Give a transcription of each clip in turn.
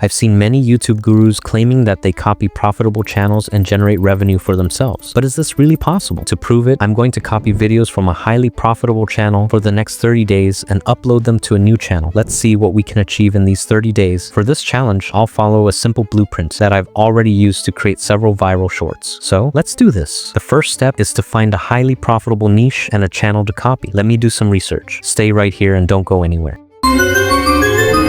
I've seen many YouTube gurus claiming that they copy profitable channels and generate revenue for themselves. But is this really possible? To prove it, I'm going to copy videos from a highly profitable channel for the next 30 days and upload them to a new channel. Let's see what we can achieve in these 30 days. For this challenge, I'll follow a simple blueprint that I've already used to create several viral shorts. So let's do this. The first step is to find a highly profitable niche and a channel to copy. Let me do some research. Stay right here and don't go anywhere.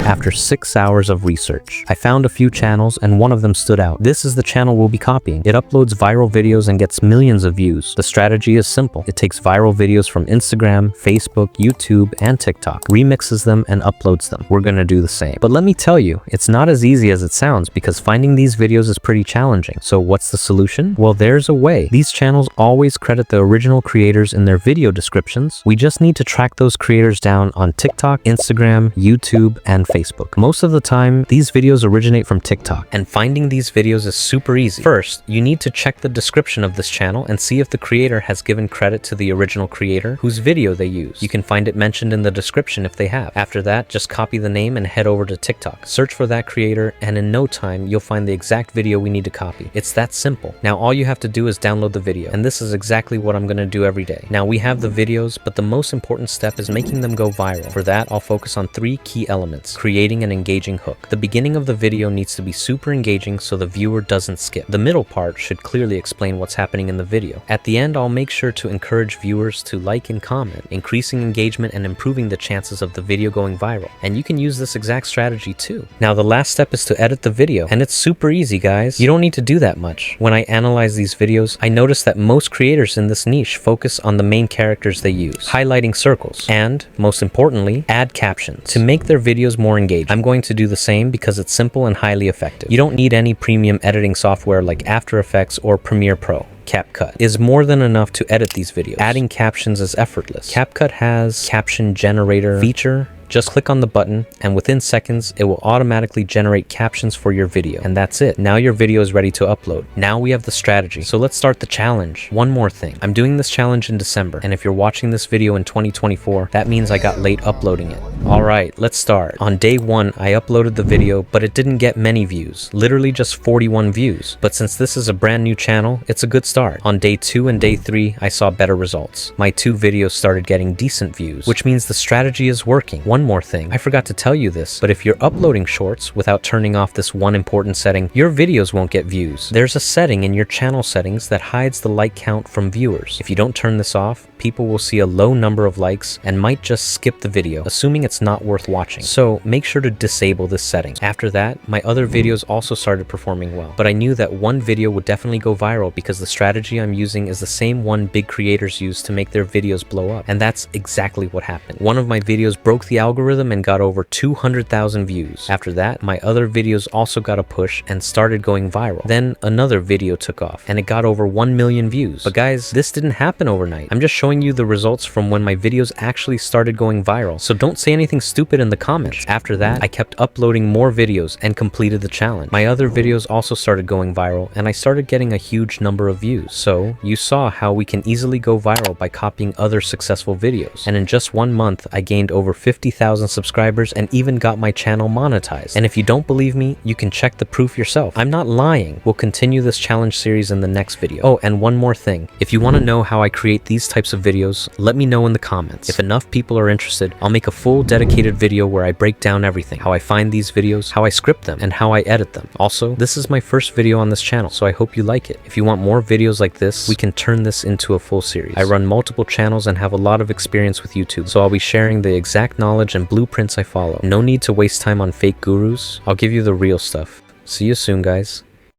After 6 hours of research, I found a few channels and one of them stood out. This is the channel we'll be copying. It uploads viral videos and gets millions of views. The strategy is simple. It takes viral videos from Instagram, Facebook, YouTube, and TikTok, remixes them, and uploads them. We're gonna do the same. But let me tell you, it's not as easy as it sounds because finding these videos is pretty challenging. So what's the solution? Well, there's a way. These channels always credit the original creators in their video descriptions. We just need to track those creators down on TikTok, Instagram, YouTube, and Facebook. Most of the time, these videos originate from TikTok, and finding these videos is super easy. First, you need to check the description of this channel and see if the creator has given credit to the original creator whose video they use. You can find it mentioned in the description if they have. After that, just copy the name and head over to TikTok. Search for that creator, and in no time, you'll find the exact video we need to copy. It's that simple. Now, all you have to do is download the video, and this is exactly what I'm gonna do every day. Now, we have the videos, but the most important step is making them go viral. For that, I'll focus on 3 key elements: creating an engaging hook. The beginning of the video needs to be super engaging so the viewer doesn't skip. The middle part should clearly explain what's happening in the video. At the end, I'll make sure to encourage viewers to like and comment, increasing engagement and improving the chances of the video going viral. And you can use this exact strategy too. Now, the last step is to edit the video, and it's super easy, guys. You don't need to do that much. When I analyze these videos, I notice that most creators in this niche focus on the main characters they use, highlighting circles, and, most importantly, add captions to make their videos more engaging. I'm going to do the same because it's simple and highly effective. You don't need any premium editing software like After Effects or Premiere Pro. CapCut is more than enough to edit these videos. Adding captions is effortless. CapCut has caption generator feature. Just click on the button, and within seconds, it will automatically generate captions for your video. And that's it. Now your video is ready to upload. Now we have the strategy. So let's start the challenge. One more thing. I'm doing this challenge in December, and if you're watching this video in 2024, that means I got late uploading it. All right, let's start. On day 1, I uploaded the video, but it didn't get many views. Literally just 41 views. But since this is a brand new channel, it's a good start. On day 2 and day 3, I saw better results. My 2 videos started getting decent views, which means the strategy is working. One more thing, I forgot to tell you this, but if you're uploading shorts without turning off this one important setting, your videos won't get views. There's a setting in your channel settings that hides the like count from viewers. If you don't turn this off, people will see a low number of likes and might just skip the video, assuming it's not worth watching. So make sure to disable this setting. After that, my other videos also started performing well, but I knew that one video would definitely go viral because the strategy I'm using is the same one big creators use to make their videos blow up. And that's exactly what happened. One of my videos broke the algorithm and got over 200,000 views. After that, my other videos also got a push and started going viral. Then another video took off and it got over 1 million views. But guys, this didn't happen overnight. I'm just showing you the results from when my videos actually started going viral. So don't say anything stupid in the comments. After that, I kept uploading more videos and completed the challenge. My other videos also started going viral and I started getting a huge number of views. So you saw how we can easily go viral by copying other successful videos. And in just 1 month, I gained over 50,000 subscribers and even got my channel monetized. And if you don't believe me, you can check the proof yourself. I'm not lying. We'll continue this challenge series in the next video. Oh, and one more thing. If you want to know how I create these types of videos, let me know in the comments. If enough people are interested, I'll make a full dedicated video where I break down everything, how I find these videos, how I script them, and how I edit them. Also, this is my first video on this channel, so I hope you like it. If you want more videos like this, we can turn this into a full series. I run multiple channels and have a lot of experience with YouTube, so I'll be sharing the exact knowledge and blueprints I follow. No need to waste time on fake gurus. I'll give you the real stuff. See you soon, guys.